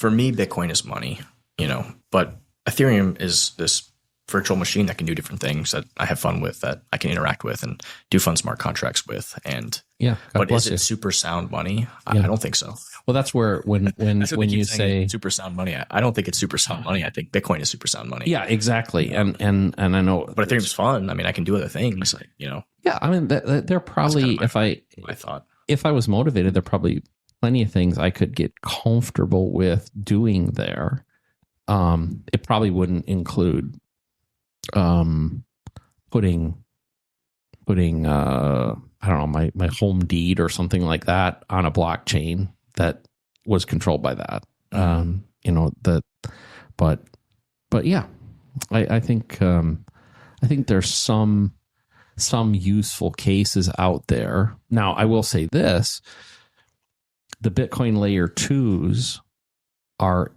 for me, Bitcoin is money, but Ethereum is this virtual machine that can do different things that I have fun with, that I can interact with and do fun smart contracts with. And but is it super sound money? I don't think so. Well, that's where when you say super sound money, I don't think it's super sound money. I think Bitcoin is super sound money. Yeah, exactly. And I know, but Ethereum's fun. I mean, I can do other things, Yeah, I mean, they're probably if I was motivated, there are probably plenty of things I could get comfortable with doing there. It probably wouldn't include putting I don't know, my home deed or something like that on a blockchain that was controlled by that. But yeah, I think there's some useful cases out there. Now, I will say this: the Bitcoin layer 2s are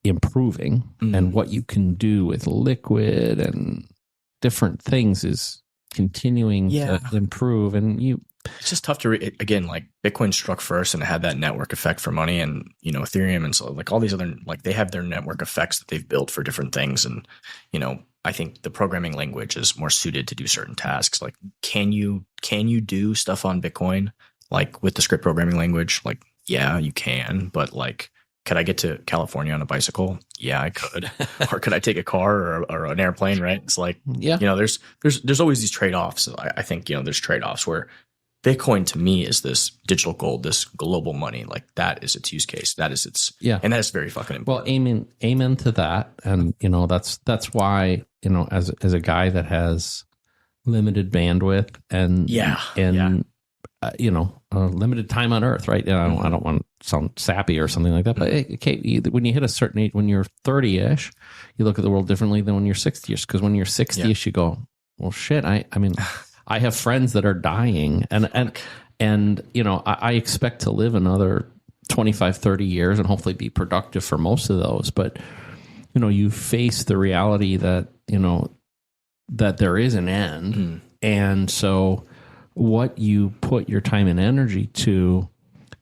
improving, and what you can do with liquid and different things is continuing to improve. And it's just tough to again, like Bitcoin struck first and it had that network effect for money, and Ethereum and so like all these other, like they have their network effects that they've built for different things. And I think the programming language is more suited to do certain tasks. Like, can you do stuff on Bitcoin like with the script programming language? Like, yeah, you can, but like, could I get to California on a bicycle? Yeah, I could. Or could I take a car or an airplane? Right? It's like, there's always these trade-offs. I think, there's trade-offs where Bitcoin to me is this digital gold, this global money. Like that is its use case. That is its, and that is very fucking important. Well, amen to that. And, that's why, as a guy that has limited bandwidth and limited time on Earth, right? I don't want to sound sappy or something like that, but when you hit a certain age, when you're 30-ish, you look at the world differently than when you're 60-ish. Because when you're 60-ish, you go, well, shit. I mean, I have friends that are dying, and I expect to live another 25, 30 years and hopefully be productive for most of those. But you face the reality that that there is an end, and so what you put your time and energy to,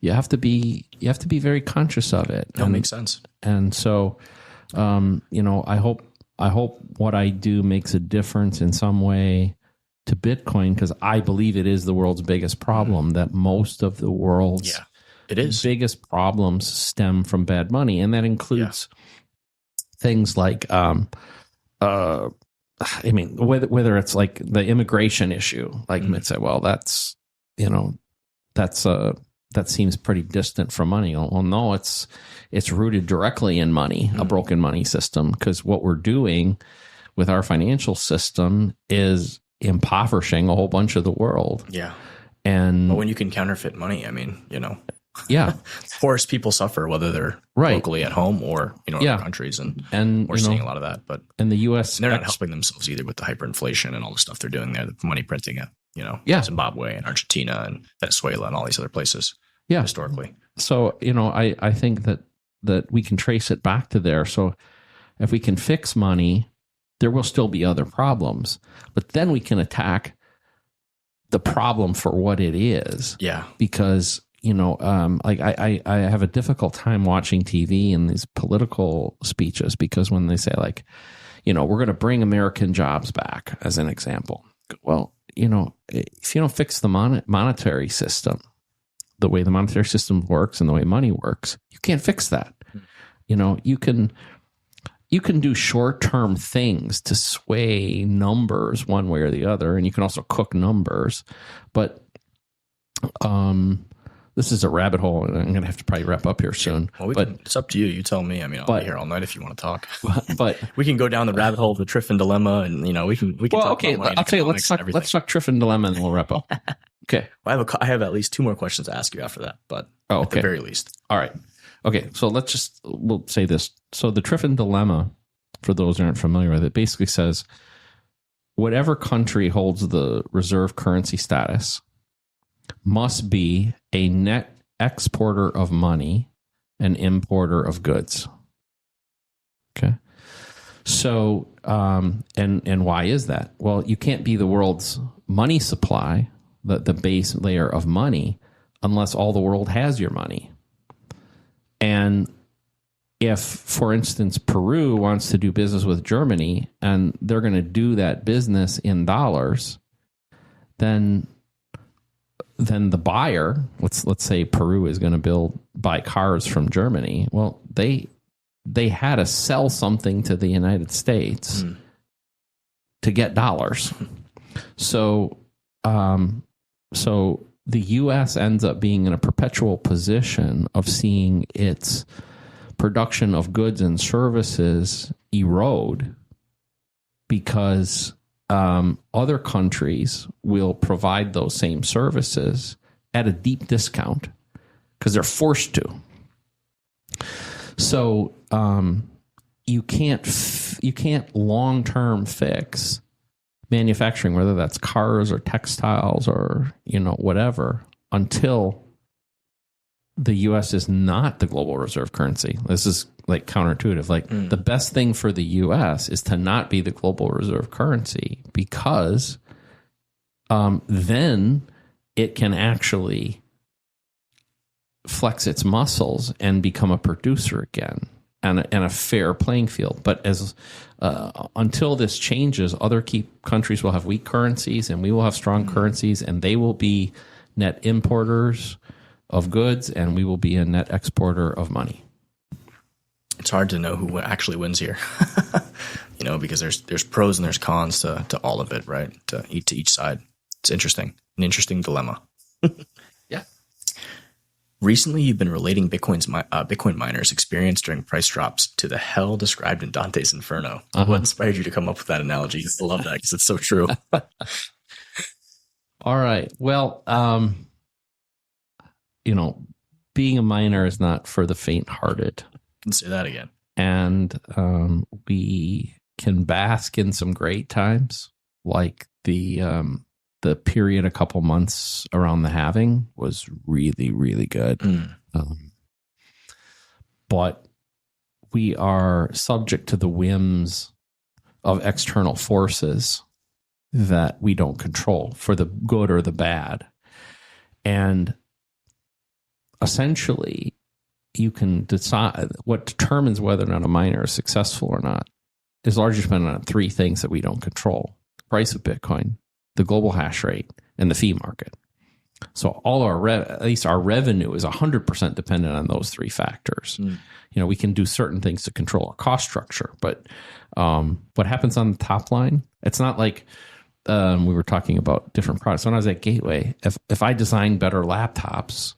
you have to be very conscious of it. That makes sense. And so, I hope what I do makes a difference in some way to Bitcoin, because I believe it is the world's biggest problem. That most of the world's biggest problems stem from bad money, and that includes things like I mean, whether it's like the immigration issue, like you'd say, well, that seems pretty distant from money. Well, no, it's rooted directly in money, a broken money system, because what we're doing with our financial system is impoverishing a whole bunch of the world. Yeah. But when you can counterfeit money, I mean, yeah, poorest people suffer, whether they're locally at home or other countries, and we're seeing a lot of that. But in the U.S., they're not helping themselves either with the hyperinflation and all the stuff they're doing there, the money printing at Zimbabwe and Argentina and Venezuela and all these other places. Yeah, historically. So I think that we can trace it back to there. So if we can fix money, there will still be other problems, but then we can attack the problem for what it is. Yeah, because like I have a difficult time watching TV and these political speeches, because when they say like, we're going to bring American jobs back, as an example. Well, if you don't fix the monetary system, the way the monetary system works and the way money works, you can't fix that. You can do short-term things to sway numbers one way or the other, and you can also cook numbers, but this is a rabbit hole, and I'm going to have to probably wrap up here soon. Well, it's up to you. You tell me. I mean, I'll be here all night if you want to talk. But we can go down the rabbit hole of the Triffin Dilemma, and we can. Well, okay. I'll tell you. Let's talk Triffin Dilemma, and then we'll wrap up. Okay. Well, I have at least 2 more questions to ask you after that, but at the very least. All right. Okay. So we'll say this. So the Triffin Dilemma, for those who aren't familiar with it, basically says whatever country holds the reserve currency status must be a net exporter of money and importer of goods. Okay. So, and why is that? Well, you can't be the world's money supply, the base layer of money, unless all the world has your money. And if, for instance, Peru wants to do business with Germany and they're going to do that business in dollars, then the buyer, let's say Peru is going to buy cars from Germany. Well, they had to sell something to the United States to get dollars. So the U.S. ends up being in a perpetual position of seeing its production of goods and services erode because other countries will provide those same services at a deep discount because they're forced to. So you can't long-term fix manufacturing, whether that's cars or textiles or whatever, until the U.S. is not the global reserve currency. This is like counterintuitive. Like the best thing for the U.S. is to not be the global reserve currency because then it can actually flex its muscles and become a producer again and a fair playing field. But until this changes, other key countries will have weak currencies and we will have strong currencies, and they will be net importers of goods and we will be a net exporter of money. It's hard to know who actually wins here, because there's pros and there's cons to all of it, right? To each side. It's interesting, an interesting dilemma. Yeah. Recently, you've been relating Bitcoin miners' experience during price drops to the hell described in Dante's Inferno. What inspired you to come up with that analogy? I love that because it's so true. All right. Well, being a miner is not for the faint-hearted. Can say that again. And we can bask in some great times, like the period a couple months around the halving was really, really good. But we are subject to the whims of external forces that we don't control, for the good or the bad. And essentially, you can decide what determines whether or not a miner is successful or not is largely dependent on three things that we don't control: the price of Bitcoin, the global hash rate, and the fee market. So all at least our revenue is 100% dependent on those three factors. We can do certain things to control our cost structure, but what happens on the top line, it's not like we were talking about different products. When I was at Gateway, if I designed better laptops,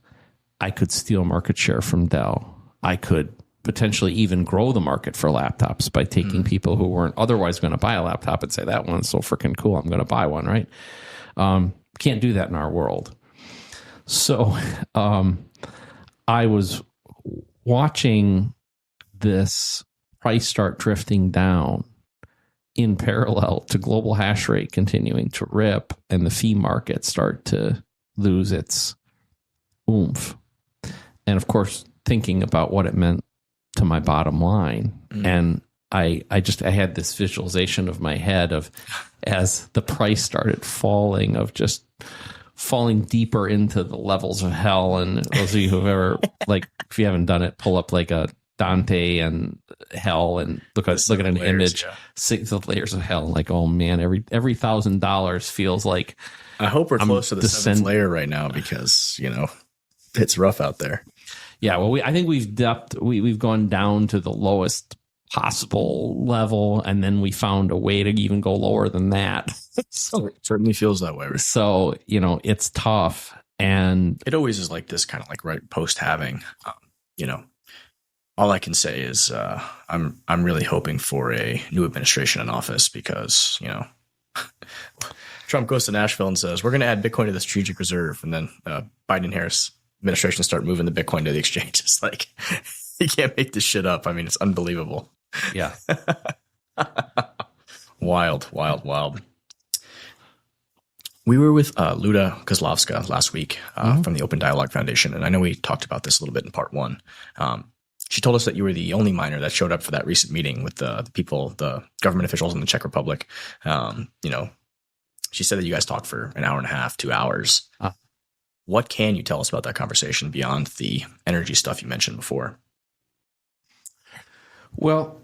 I could steal market share from Dell. I could potentially even grow the market for laptops by taking people who weren't otherwise going to buy a laptop and say, that one's so freaking cool, I'm going to buy one, right? Can't do that in our world. So I was watching this price start drifting down in parallel to global hash rate continuing to rip and the fee market start to lose its oomph. And of course, thinking about what it meant to my bottom line. And I had this visualization of my head of, as the price started falling, of just falling deeper into the levels of hell. And those of you who've ever, like, if you haven't done it, pull up like a Dante and hell and look at an layers, image, six of layers of hell. Like, oh man, every $1,000 feels like. I hope we're close to the seventh layer right now because, it's rough out there. Yeah, well, I think we've gone down to the lowest possible level, and then we found a way to even go lower than that. So it certainly feels that way. Right? So it's tough, and it always is like this, kind of like right post halving. All I can say is I'm really hoping for a new administration in office because Trump goes to Nashville and says we're going to add Bitcoin to the strategic reserve, and then Biden Harris administration start moving the Bitcoin to the exchanges. Like, you can't make this shit up. I mean, it's unbelievable. Yeah. Wild. We were with Luda Kozlovska last week from the Open Dialogue Foundation, and I know we talked about this a little bit in part one. She told us that you were the only miner that showed up for that recent meeting with the people, the government officials in the Czech Republic. She said that you guys talked for an hour and a half, 2 hours. What can you tell us about that conversation beyond the energy stuff you mentioned before? Well,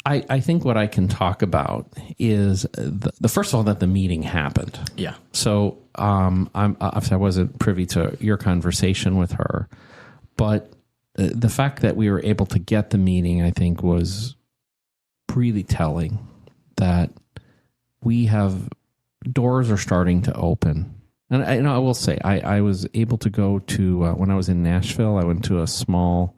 I think what I can talk about is the first of all that the meeting happened. Yeah. So I wasn't privy to your conversation with her, but the fact that we were able to get the meeting, I think, was really telling that we have doors are starting to open. And I will say, I was able to go to, when I was in Nashville, I went to a small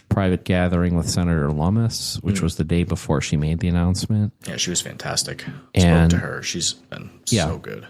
private gathering with Senator Lummis, which was the day before she made the announcement. Yeah, she was fantastic. And spoke to her. She's been so good.